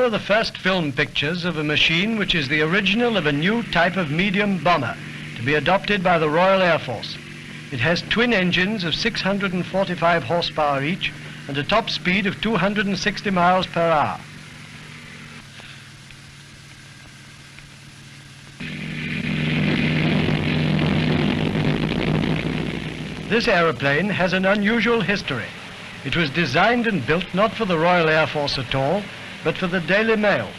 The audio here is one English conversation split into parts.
are the first film pictures of a machine which is the original of a new type of medium bomber to be adopted by the Royal Air Force. It has twin engines of 645 horsepower each and a top speed of 260 miles per hour. This aeroplane has an unusual history. It was designed and built not for the Royal Air Force at all, but for the Daily Mail.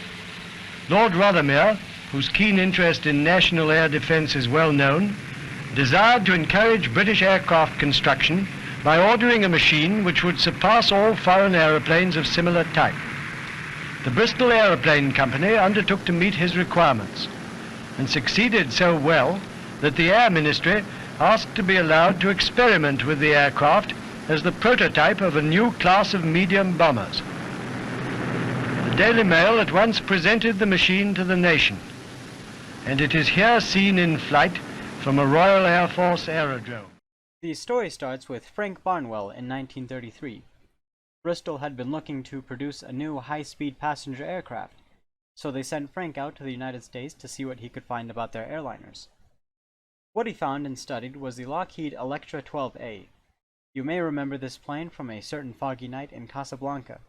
Lord Rothermere, whose keen interest in national air defence is well known, desired to encourage British aircraft construction by ordering a machine which would surpass all foreign aeroplanes of similar type. The Bristol Aeroplane Company undertook to meet his requirements and succeeded so well that the Air Ministry asked to be allowed to experiment with the aircraft as the prototype of a new class of medium bombers. The Daily Mail at once presented the machine to the nation, and it is here seen in flight from a Royal Air Force aerodrome. The story starts with Frank Barnwell in 1933. Bristol had been looking to produce a new high-speed passenger aircraft, so they sent Frank out to the United States to see what he could find about their airliners. What he found and studied was the Lockheed Electra 12A. You may remember this plane from a certain foggy night in Casablanca.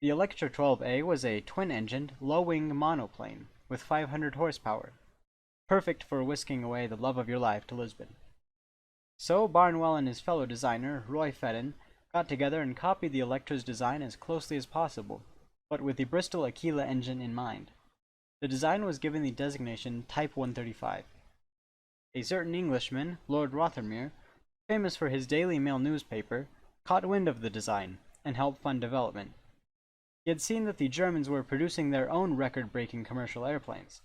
The Electra 12A was a twin-engined, low-wing monoplane with 500 horsepower, perfect for whisking away the love of your life to Lisbon. So Barnwell and his fellow designer, Raf Fighter, got together and copied the Electra's design as closely as possible, but with the Bristol Aquila engine in mind. The design was given the designation Type 135. A certain Englishman, Lord Rothermere, famous for his Daily Mail newspaper, caught wind of the design and helped fund development. He had seen that the Germans were producing their own record-breaking commercial airplanes,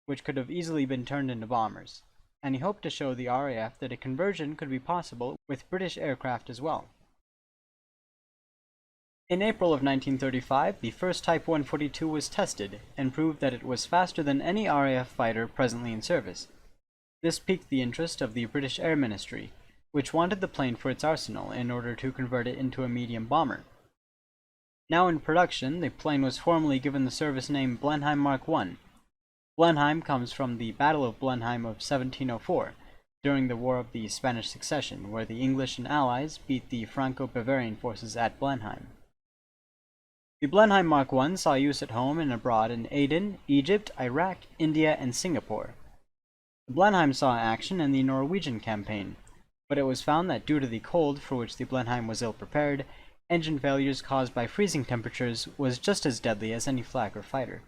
which could have easily been turned into bombers, and he hoped to show the RAF that a conversion could be possible with British aircraft as well. In April of 1935, the first Type 142 was tested and proved that it was faster than any RAF fighter presently in service. This piqued the interest of the British Air Ministry, which wanted the plane for its arsenal in order to convert it into a medium bomber. Now in production, the plane was formally given the service name Blenheim Mk1. Blenheim comes from the Battle of Blenheim of 1704, during the War of the Spanish Succession, where the English and Allies beat the Franco-Bavarian forces at Blenheim. The Blenheim Mk1 saw use at home and abroad in Aden, Egypt, Iraq, India, and Singapore. The Blenheim saw action in the Norwegian campaign, but it was found that due to the cold for which the Blenheim was ill-prepared, engine failures caused by freezing temperatures was just as deadly as any flak or fighter.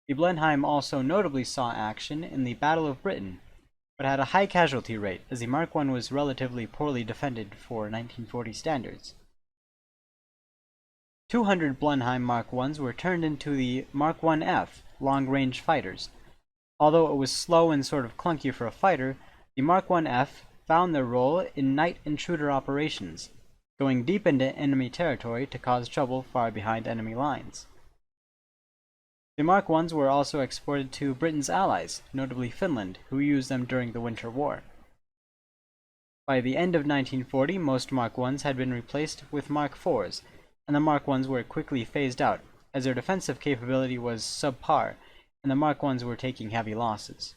The Blenheim also notably saw action in the Battle of Britain, but had a high casualty rate as the Mk1 was relatively poorly defended for 1940 standards. 200 Blenheim Mk1s were turned into the Mk1F long-range fighters. Although it was slow and sort of clunky for a fighter, the Mk1F found their role in night intruder operations, going deep into enemy territory to cause trouble far behind enemy lines. The Mk1s were also exported to Britain's allies, notably Finland, who used them during the Winter War. By the end of 1940, most Mk1s had been replaced with Mk4s, and the Mk1s were quickly phased out, as their defensive capability was subpar, and the Mk1s were taking heavy losses.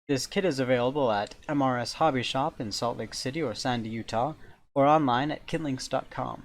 This kit is available at MRS Hobby Shop in Salt Lake City or Sandy, Utah, or online at kitlinks.com.